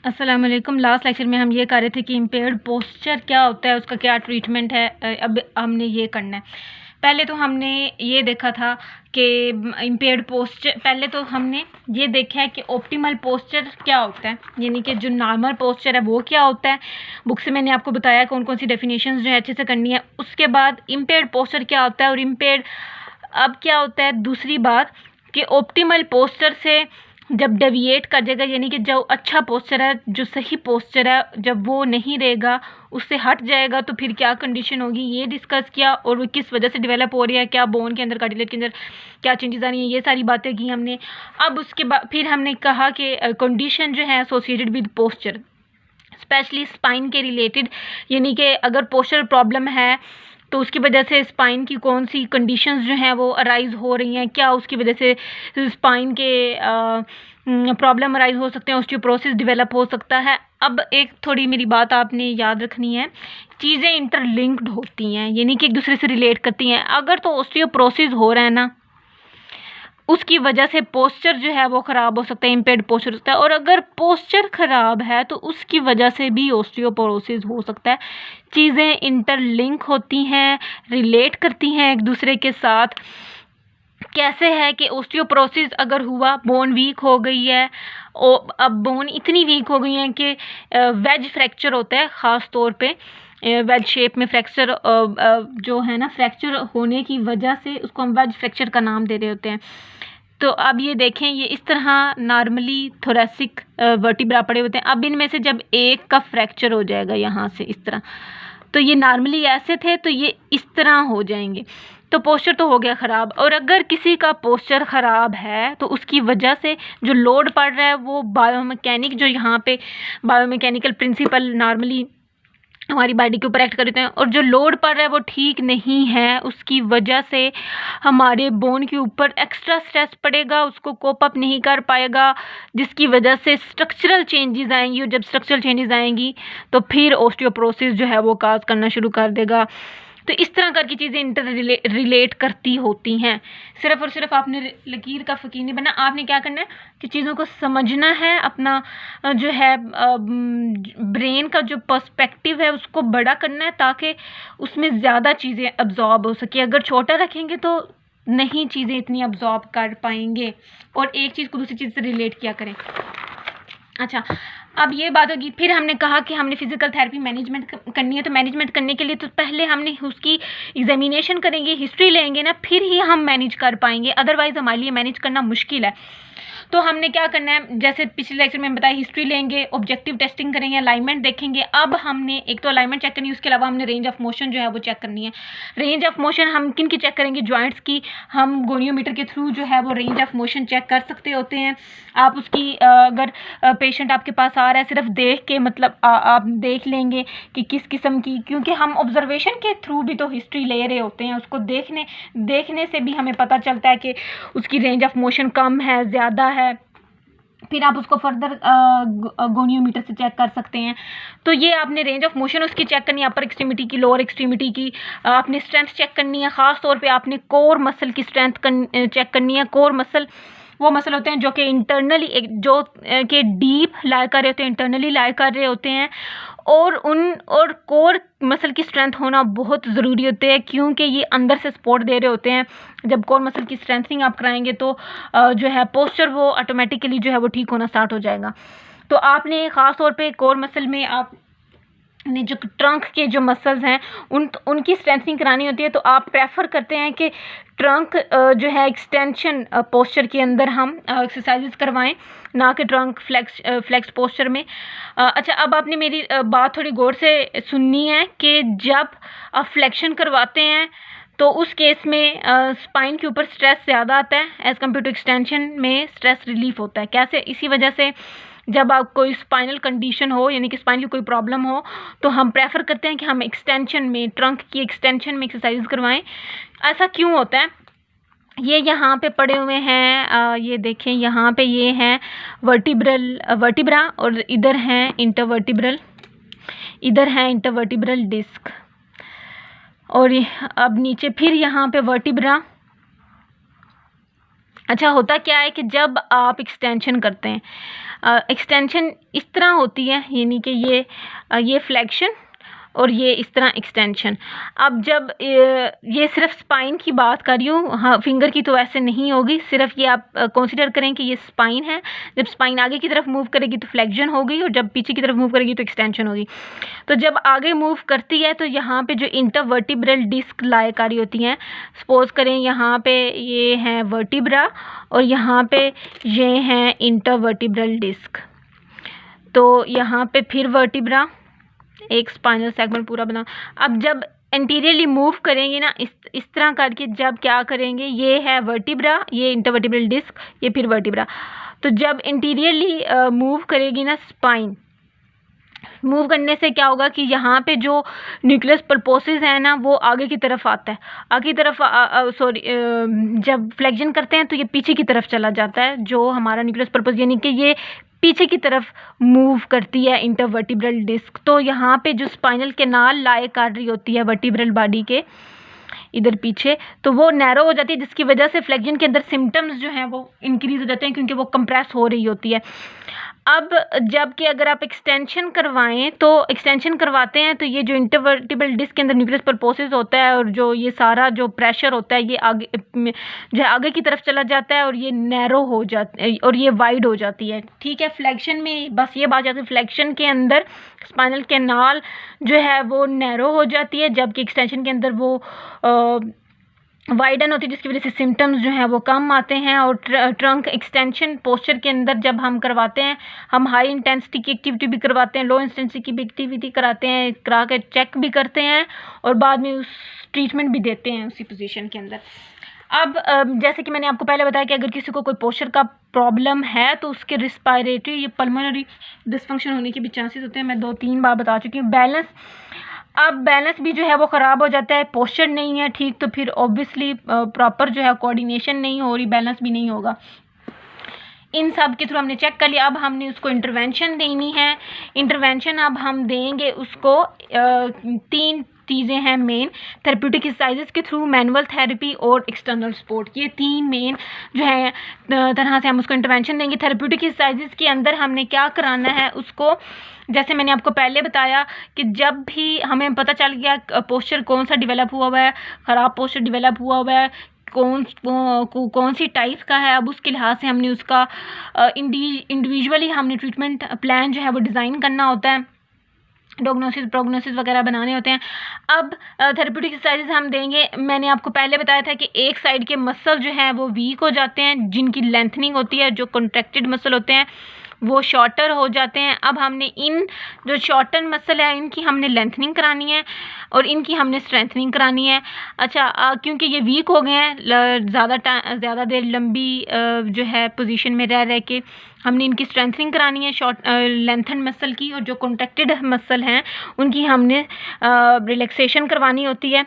अस्सलाम वालेकुम। Last lecture में हम ये कर रहे थे कि इम्पेयर्ड पोस्चर क्या होता है, उसका क्या ट्रीटमेंट है। अब हमने ये करना है। पहले तो हमने ये देखा था कि इम्पेयर्ड पोस्चर, पहले तो हमने ये देखा है कि ऑप्टिमल पोस्चर क्या होता है, यानी कि जो नॉर्मल पोस्चर है वो क्या होता है। बुक से मैंने आपको बताया कौन कौन सी डेफिनेशंस जो है अच्छे से करनी है। उसके बाद इम्पेयर्ड पोस्चर क्या होता है और इम्पेयर्ड अब क्या होता है। दूसरी बात कि ऑप्टिमल पोस्चर से जब डेविएट कर जाएगा, यानी कि जो अच्छा पोस्चर है, जो सही पोस्चर है, जब वो नहीं रहेगा, उससे हट जाएगा, तो फिर क्या कंडीशन होगी ये डिस्कस किया। और वो किस वजह से डेवलप हो रही है, क्या बोन के अंदर, कार्टिलेज के अंदर क्या चेंजेस आ रही हैं, ये सारी बातें की हमने। अब उसके बाद फिर हमने कहा कि कंडीशन जो है associated with posture, specially spine के रिलेटेड, यानी कि अगर पोस्चर प्रॉब्लम है तो उसकी वजह से स्पाइन की कौन सी कंडीशंस जो हैं वो अराइज हो रही हैं, क्या उसकी वजह से स्पाइन के प्रॉब्लम अराइज हो सकते हैं, ऑस्टियोपोरोसिस डेवलप हो सकता है। अब एक थोड़ी मेरी बात आपने याद रखनी है, चीज़ें इंटरलिंक्ड होती हैं, यानी कि एक दूसरे से रिलेट करती हैं। अगर तो ऑस्टियोपोरोसिस हो रहा है ना, उसकी वजह से पोस्चर जो है वो ख़राब हो सकता है, इम्पेयर्ड पोस्चर होता है। और अगर पोस्चर ख़राब है तो उसकी वजह से भी ऑस्टियोपोरोसिस हो सकता है। चीज़ें इंटरलिंक होती हैं, रिलेट करती हैं एक दूसरे के साथ। कैसे है कि ऑस्टियोपोरोसिस अगर हुआ, बोन वीक हो गई है, और अब बोन इतनी वीक हो गई है कि वेज फ्रैक्चर होता है, ख़ास तौर पे वेज शेप में फ्रैक्चर जो है ना, फ्रैक्चर होने की वजह से उसको हम वेज फ्रैक्चर का नाम दे रहे होते हैं। तो अब ये देखें, ये इस तरह नॉर्मली थोरेसिक वर्टिब्रा पड़े होते हैं। अब इनमें से जब एक का फ्रैक्चर हो जाएगा यहाँ से इस तरह, तो ये नॉर्मली ऐसे थे तो ये इस तरह हो जाएंगे, तो पोस्चर तो हो गया ख़राब। और अगर किसी का पोस्चर ख़राब है तो उसकी वजह से जो लोड पड़ रहा है वो बायोमैकेनिक, जो यहाँ पे बायोमैकेनिकल प्रिंसिपल नॉर्मली हमारी बॉडी के ऊपर एक्ट करते हैं, और जो लोड पड़ रहा है वो ठीक नहीं है, उसकी वजह से हमारे बोन के ऊपर एक्स्ट्रा स्ट्रेस पड़ेगा, उसको कोप अप नहीं कर पाएगा, जिसकी वजह से स्ट्रक्चरल चेंजेस आएंगी। और जब स्ट्रक्चरल चेंजेस आएंगी तो फिर ऑस्टियोपोरोसिस जो है वो काज करना शुरू कर देगा। तो इस तरह करके चीज़ें इंटर रिलेट करती होती हैं। सिर्फ और सिर्फ आपने लकीर का फ़कीर नहीं बनना, आपने क्या करना है कि चीज़ों को समझना है, अपना जो है ब्रेन का जो पर्सपेक्टिव है उसको बड़ा करना है, ताकि उसमें ज़्यादा चीज़ें अब्जॉर्ब हो सके। अगर छोटा रखेंगे तो नहीं चीज़ें इतनी अब्जॉर्ब कर पाएंगे, और एक चीज़ को दूसरी चीज़ से रिलेट किया करें। अच्छा, अब ये बात होगी। फिर हमने कहा कि हमने फिजिकल थेरेपी मैनेजमेंट करनी है, तो मैनेजमेंट करने के लिए तो पहले हमने उसकी एग्जामिनेशन करेंगे, हिस्ट्री लेंगे ना, फिर ही हम मैनेज कर पाएंगे, अदरवाइज हमारे लिए मैनेज करना मुश्किल है। तो हमने क्या करना है, जैसे पिछले लेक्चर में बताया, हिस्ट्री लेंगे, ऑब्जेक्टिव टेस्टिंग करेंगे, अलाइनमेंट देखेंगे। अब हमने एक तो अलाइनमेंट चेक करनी है, उसके अलावा हमने रेंज ऑफ मोशन जो है वो चेक करनी है। रेंज ऑफ मोशन हम किन की चेक करेंगे, जॉइंट्स की। हम गोनियोमीटर के थ्रू जो है वो रेंज ऑफ मोशन चेक कर सकते होते हैं। आप उसकी अगर पेशेंट आपके पास आ रहा है, सिर्फ देख के, मतलब आप देख लेंगे कि किस किस्म की, क्योंकि हम ऑब्जर्वेशन के थ्रू भी तो हिस्ट्री ले रहे होते हैं, उसको देखने से भी हमें पता चलता है कि उसकी रेंज ऑफ मोशन कम है, ज़्यादा है। फिर आप उसको फर्दर गोनियोमीटर से चेक कर सकते हैं। तो ये आपने रेंज ऑफ मोशन उसकी चेक करनी है, अपर एक्सट्रीमिटी की, लोअर एक्सट्रीमिटी की। आपने स्ट्रेंथ चेक करनी है, ख़ास तौर पे आपने कोर मसल की स्ट्रेंथ चेक करनी है। कोर मसल वो मसल होते हैं जो कि इंटरनली, जो कि डीप लाई कर रहे होते हैं, इंटरनली लाई कर रहे होते हैं। और कोर मसल की स्ट्रेंथ होना बहुत ज़रूरी होते हैं, क्योंकि ये अंदर से सपोर्ट दे रहे होते हैं। जब कोर मसल की स्ट्रेंथनिंग आप कराएंगे तो जो है पोस्चर वो ऑटोमेटिकली जो है वो ठीक होना स्टार्ट हो जाएगा। तो आपने ख़ास तौर पे कोर मसल में आप ने जो ट्रंक के जो मसल्स हैं उनकी स्ट्रेंथनिंग करानी होती है, तो आप प्रेफर करते हैं कि ट्रंक जो है एक्सटेंशन पोस्चर के अंदर हम एक्सरसाइजेस करवाएं, ना कि ट्रंक फ्लेक्स पोस्चर में। अच्छा, अब आपने मेरी बात थोड़ी गौर से सुननी है कि जब आप फ्लेक्शन करवाते हैं तो उस केस में स्पाइन के ऊपर स्ट्रेस ज़्यादा आता है, एज़ कम्पेयर टू एक्सटेंशन में स्ट्रेस रिलीफ होता है। कैसे? इसी वजह से जब आप कोई स्पाइनल कंडीशन हो, यानी कि स्पाइन की कोई प्रॉब्लम हो, तो हम प्रेफर करते हैं कि हम एक्सटेंशन में, ट्रंक की एक्सटेंशन में एक्सरसाइज करवाएं। ऐसा क्यों होता है? ये यहाँ पे पड़े हुए हैं, ये देखें, यहाँ पे ये हैं वर्टिब्रा, और इधर हैं इंटरवर्टिब्रल, इधर हैं इंटरवर्टिब्रल डिस्क, और अब नीचे फिर यहाँ पे वर्टिब्रा। अच्छा, होता क्या है कि जब आप एक्सटेंशन करते हैं, एक्सटेंशन इस तरह होती है, यानी कि ये फ्लेक्शन और ये इस तरह एक्सटेंशन। अब जब ये सिर्फ स्पाइन की बात कर रही हूँ, हाँ फिंगर की तो ऐसे नहीं होगी, सिर्फ ये आप कंसीडर करें कि ये स्पाइन है। जब स्पाइन आगे की तरफ मूव करेगी तो फ्लेक्शन होगी, और जब पीछे की तरफ मूव करेगी तो एक्सटेंशन होगी। तो जब आगे मूव करती है तो यहाँ पे जो इंटरवर्टिब्रल डिस्क लायकारी होती हैं, सपोज करें यहाँ पे ये हैं वर्टिब्रा और यहाँ पे ये हैं इंटरवर्टिब्रल डिस्क। तो यहाँ पे फिर वर्टिब्रा, एक स्पाइनल सेगमेंट पूरा बना। अब जब एंटीरियरली मूव करेंगे ना, इस तरह करके जब क्या करेंगे, ये है वर्टिब्रा, ये इंटरवर्टिब्रल डिस्क, ये फिर वर्टिब्रा। तो जब इंटीरियरली मूव करेगी ना स्पाइन, मूव करने से क्या होगा कि यहाँ पे जो न्यूक्लियस पल्पोसिस है ना वो आगे की तरफ आता है, आगे की तरफ जब फ्लेक्शन करते हैं तो ये पीछे की तरफ चला जाता है जो हमारा न्यूक्लियस पल्पोस, यानी कि ये पीछे की तरफ मूव करती है इंटरवर्टिब्रल डिस्क। तो यहाँ पे जो स्पाइनल कैनाल लाए कर रही होती है वर्टिब्रल बॉडी के इधर पीछे, तो वो नैरो हो जाती है, जिसकी वजह से फ्लेक्शन के अंदर सिम्टम्स जो हैं वो इंक्रीज हो जाते हैं, क्योंकि वो कंप्रेस हो रही होती है। अब जबकि अगर आप एक्सटेंशन करवाएं तो एक्सटेंशन करवाते हैं तो ये जो इंटरवर्टिब्रल डिस्क के अंदर न्यूक्लियस पल्पोसिस होता है और जो ये सारा जो प्रेशर होता है ये आगे जो है आगे की तरफ चला जाता है और ये नैरो हो जाता है और ये वाइड हो जाती है। ठीक है, फ्लेक्शन में बस ये बात जाती है, फ्लेक्शन के अंदर स्पाइनल कैनाल जो है वो नैरो हो जाती है, जबकि एक्सटेंशन के अंदर वो वाइडन होती है, जिसकी वजह से सिम्टम्स जो हैं वो कम आते हैं। और ट्रंक एक्सटेंशन पोस्चर के अंदर जब हम करवाते हैं, हम हाई इंटेंसिटी की एक्टिविटी भी करवाते हैं, लो इंटेंसिटी की भी एक्टिविटी कराते हैं, करा के चेक भी करते हैं और बाद में उस ट्रीटमेंट भी देते हैं उसी पोजीशन के अंदर। अब जैसे कि मैंने आपको पहले बताया कि अगर किसी को कोई पोस्चर का प्रॉब्लम है तो उसके रिस्पायरेटरी या पल्मोनरी डिसफंक्शन होने के भी चांसेस होते हैं, मैं 2-3 बार बता चुकी हूँ। बैलेंस भी जो है वो ख़राब हो जाता है, पोस्चर नहीं है ठीक तो फिर ऑब्वियसली प्रॉपर जो है कोऑर्डिनेशन नहीं हो रही, बैलेंस भी नहीं होगा। इन सब के थ्रू हमने चेक कर लिया। अब हमने उसको इंटरवेंशन देनी है। इंटरवेंशन अब हम देंगे उसको 3 चीज़ें हैं मेन, थेरेप्यूटिक एक्सरसाइजेस के थ्रू, मैनुअल थेरेपी और एक्सटर्नल सपोर्ट। ये 3 मेन जो है तरह से हम उसको इंटरवेंशन देंगे। थेरेप्यूटिक एक्सरसाइजेस के अंदर हमने क्या कराना है उसको, जैसे मैंने आपको पहले बताया कि जब भी हमें पता चल गया पोस्चर कौन सा डेवलप हुआ है, ख़राब पोस्चर डेवलप हुआ है, कौन सी टाइप का है, अब उसके लिहाज से हमने उसका इंडिविजुअली हमने ट्रीटमेंट प्लान जो है वो डिज़ाइन करना होता है, डायग्नोसिस प्रोग्नोसिस वगैरह बनाने होते हैं। अब थेरेप्यूटिक एक्सरसाइजेज हम देंगे। मैंने आपको पहले बताया था कि एक साइड के मसल जो हैं वो वीक हो जाते हैं, जिनकी लेंथनिंग होती है, जो कॉन्ट्रैक्टेड मसल होते हैं वो शॉर्टर हो जाते हैं। अब हमने इन जो शॉर्टर मसल है इनकी हमने लेंथनिंग करानी है और इनकी हमने स्ट्रेंथनिंग करानी है। अच्छा, क्योंकि ये वीक हो गए हैं ज़्यादा देर लंबी जो है पोजीशन में रह के, हमने इनकी स्ट्रेंथनिंग करानी है शॉर्ट लेंथन मसल की, और जो कॉन्ट्रैक्टेड मसल हैं उनकी हमने रिलैक्सेशन करवानी होती है।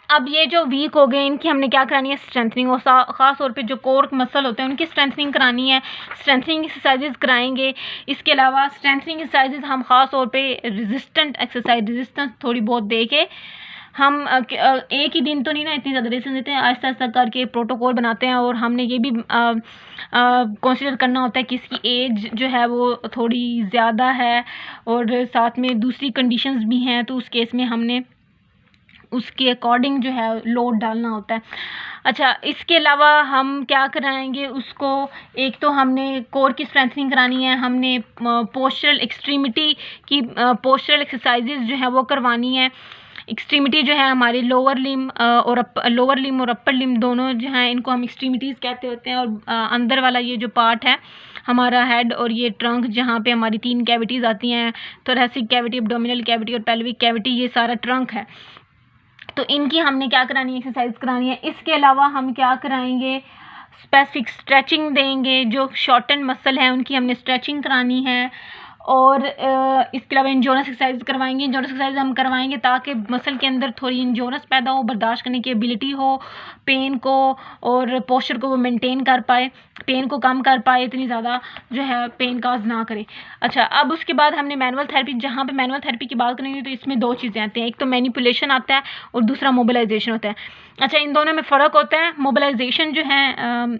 अब ये जो वीक हो गए इनकी हमने क्या करानी है, स्ट्रेंथनिंग, और ख़ास तौर पे जो कोर मसल होते हैं उनकी स्ट्रेंथनिंग करानी है, स्ट्रेंथनिंग एक्सरसाइजेज कराएंगे। इसके अलावा स्ट्रेंथनिंग एक्सरसाइजेज हम ख़ास तौर पे रेजिस्टेंस थोड़ी बहुत दे के हम एक ही दिन तो नहीं ना इतनी ज़्यादा रेजिस्टेंस देते हैं, आहिस्ता आहिस्ता करके प्रोटोकॉल बनाते हैं। और हमने ये भी कंसीडर करना होता है कि इसकी एज जो है वो थोड़ी ज़्यादा है और साथ में दूसरी कंडीशंस भी हैं, तो उस केस में हमने उसके अकॉर्डिंग जो है लोड डालना होता है। अच्छा, इसके अलावा हम क्या कराएंगे उसको, एक तो हमने कोर की स्ट्रेंथनिंग करानी है, हमने पोस्चरल एक्सट्रीमिटी की पोस्चरल एक्सरसाइजेज जो है वो करवानी है। एक्सट्रीमिटी जो है हमारी लोअर लिम और अपर लिम दोनों जो हैं इनको हम एक्सट्रीमिटीज़ कहते होते हैं। और अंदर वाला ये जो पार्ट है हमारा हेड और ये ट्रंक, जहाँ पे हमारी 3 कैविटीज़ आती हैं, थोरैसिक कैविटी, एब्डोमिनल कैविटी और पेल्विक कैविटी, ये सारा ट्रंक है। तो इनकी हमने क्या करानी है, एक्सरसाइज करानी है। इसके अलावा हम क्या कराएंगे, स्पेसिफिक स्ट्रेचिंग देंगे, जो शॉर्टन मसल हैं उनकी हमने स्ट्रेचिंग करानी है। और इसके अलावा इंजोरेंस एक्सरसाइज करवाएंगे। इंजोरेंस एक्सरसाइज हम करवाएंगे ताकि मसल के अंदर थोड़ी इंजोरेंस पैदा हो, बर्दाश्त करने की एबिलिटी हो पेन को, और पोस्चर को वो मेंटेन कर पाए, पेन को कम कर पाए, इतनी ज़्यादा जो है पेन काज ना करे। अच्छा, अब उसके बाद हमने मैनुअल थेरेपी, जहाँ पे मैनुअल थेरेपी की बात करेंगे तो इसमें 2 चीज़ें आती हैं, एक तो मैनिपुलेशन आता है और दूसरा मोबिलाइजेशन होता है। अच्छा, इन दोनों में फ़र्क होता है। मोबिलाइजेशन जो है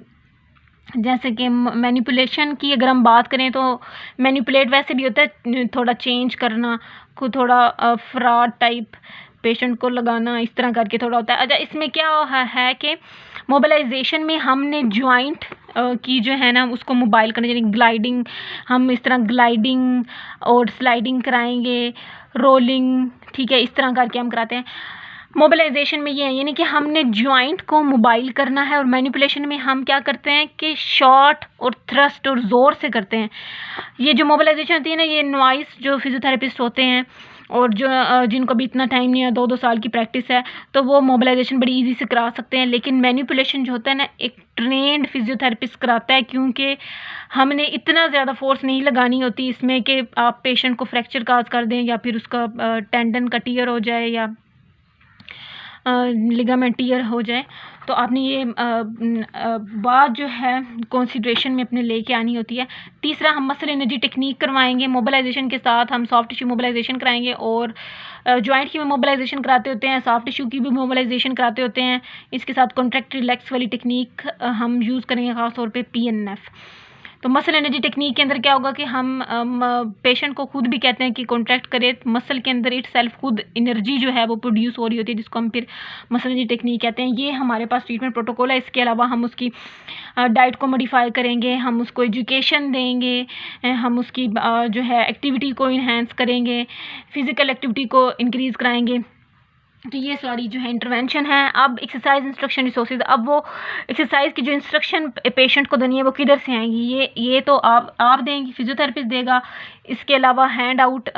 जैसे कि मैनिपुलेशन की अगर हम बात करें तो मैनिपुलेट वैसे भी होता है थोड़ा चेंज करना, खुद थोड़ा फ्रॉड टाइप पेशेंट को लगाना, इस तरह करके थोड़ा होता है। अच्छा, इसमें क्या है कि मोबिलाइजेशन में हमने जॉइंट की जो है ना उसको मोबाइल करना, यानी ग्लाइडिंग, हम इस तरह ग्लाइडिंग और स्लाइडिंग कराएंगे, रोलिंग, ठीक है, इस तरह करके हम कराते हैं। मोबिलाइजेशन में ये है यानी कि हमने जॉइंट को मोबाइल करना है, और मैनिपुलेशन में हम क्या करते हैं कि शॉर्ट और थ्रस्ट और ज़ोर से करते हैं। ये जो मोबिलाइजेशन होती है ना, ये नॉइस जो फिजियोथेरेपिस्ट होते हैं और जो जिनको भी इतना टाइम नहीं है, 2-2 साल की प्रैक्टिस है, तो वो मोबिलाइजेशन बड़ी इजी से करा सकते हैं। लेकिन मैनिपुलेशन जो होता है ना, एक ट्रेंड फिजियोथेरेपिस्ट कराता है, क्योंकि हमने इतना ज़्यादा फोर्स नहीं लगानी होती इसमें कि आप पेशेंट को फ्रैक्चर काज कर दें, या फिर उसका टेंडन का टीयर हो जाए, या लिगामेंट टीयर हो जाए। तो आपने ये बात जो है कंसीडरेशन में अपने लेके आनी होती है। तीसरा, हम मसल एनर्जी टेक्निक करवाएंगे। मोबिलाइजेशन के साथ हम सॉफ्ट टिश्यू मोबिलाइजेशन कराएंगे, और जॉइंट की भी मोबिलाइजेशन कराते होते हैं, सॉफ्ट टिश्यू की भी मोबिलाइजेशन कराते होते हैं। इसके साथ कॉन्ट्रैक्ट रिलैक्स वाली टेक्निक हम यूज़ करेंगे, ख़ासतौर पे PNF। तो मसल एनर्जी टेक्निक के अंदर क्या होगा कि हम पेशेंट को खुद भी कहते हैं कि कॉन्ट्रैक्ट करे, मसल के अंदर इट सेल्फ खुद एनर्जी जो है वो प्रोड्यूस हो रही होती है, जिसको हम फिर मसल एनर्जी टेक्निक कहते हैं। ये हमारे पास ट्रीटमेंट प्रोटोकॉल है। इसके अलावा हम उसकी डाइट को मॉडिफाई करेंगे, हम उसको एजुकेशन देंगे, हम उसकी जो है एक्टिविटी को इन्हेंस करेंगे, फिज़िकल एक्टिविटी को इंक्रीज़ कराएंगे। तो ये सारी जो है इंटरवेंशन है। अब एक्सरसाइज इंस्ट्रक्शन रिसोर्सेज, अब वो एक्सरसाइज की जो इंस्ट्रक्शन पेशेंट को देनी है वो किधर से आएंगी? ये तो आप देंगी, फिजियोथेरेपिस्ट देगा। इसके अलावा हैंड आउट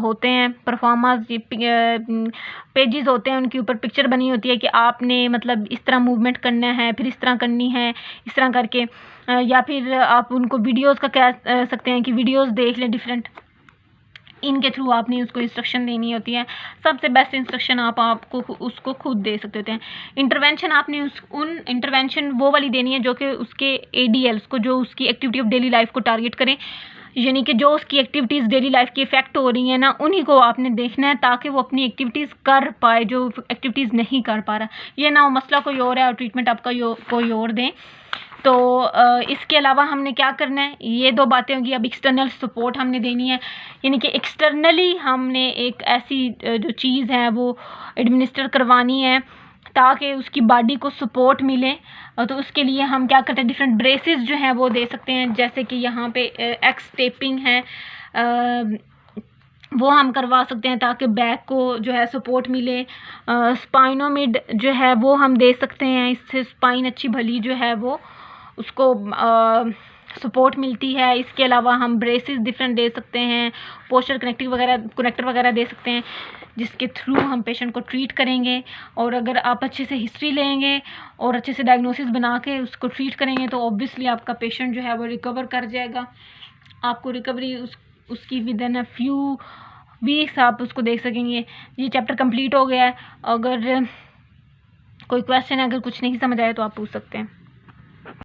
होते हैं, परफॉर्मर्स, पेजेस होते हैं, उनके ऊपर पिक्चर बनी होती है कि आपने मतलब इस तरह मूवमेंट करना है, फिर इस तरह करनी है, इस तरह करके। या फिर आप उनको वीडियोज़ का कह सकते हैं कि वीडियोज़ देख लें डिफरेंट, इनके थ्रू आपने उसको इंस्ट्रक्शन देनी होती है। सबसे बेस्ट इंस्ट्रक्शन आपको उसको खुद दे सकते हैं। इंटरवेंशन आपने उन इंटरवेंशन वो वाली देनी है जो कि उसके ADLs को, जो उसकी एक्टिविटी ऑफ डेली लाइफ को टारगेट करें, यानी कि जो उसकी एक्टिविटीज़ डेली लाइफ की इफेक्ट हो रही है ना, उन्हीं को आपने देखना है, ताकि वो अपनी एक्टिविटीज़ कर पाए जो एक्टिविटीज़ नहीं कर पा रहा। ये ना हो मसला कोई और है और ट्रीटमेंट आपका कोई और दें। तो इसके अलावा हमने क्या करना है, ये 2 बातें होंगी। अब एक्सटर्नल सपोर्ट हमने देनी है, यानी कि एक्सटर्नली हमने एक ऐसी जो चीज़ है वो एडमिनिस्टर करवानी है ताकि उसकी बॉडी को सपोर्ट मिले। तो उसके लिए हम क्या करते हैं, डिफरेंट ब्रेसेस जो हैं वो दे सकते हैं, जैसे कि यहाँ पे एक्स टेपिंग है, वो हम करवा सकते हैं ताकि बैक को जो है सपोर्ट मिले। स्पाइनोमिड जो है वो हम दे सकते हैं, इससे स्पाइन अच्छी भली जो है वो उसको सपोर्ट मिलती है। इसके अलावा हम ब्रेसेस डिफरेंट दे सकते हैं, पोस्चर कनेक्टर वगैरह दे सकते हैं, जिसके थ्रू हम पेशेंट को ट्रीट करेंगे। और अगर आप अच्छे से हिस्ट्री लेंगे और अच्छे से डायग्नोसिस बना के उसको ट्रीट करेंगे तो ऑब्वियसली आपका पेशेंट जो है वो रिकवर कर जाएगा। आपको रिकवरी उसकी with in a few weeks आप उसको देख सकेंगे। ये चैप्टर कंप्लीट हो गया है। अगर कोई क्वेश्चन है, अगर कुछ नहीं समझ आया तो आप पूछ सकते हैं।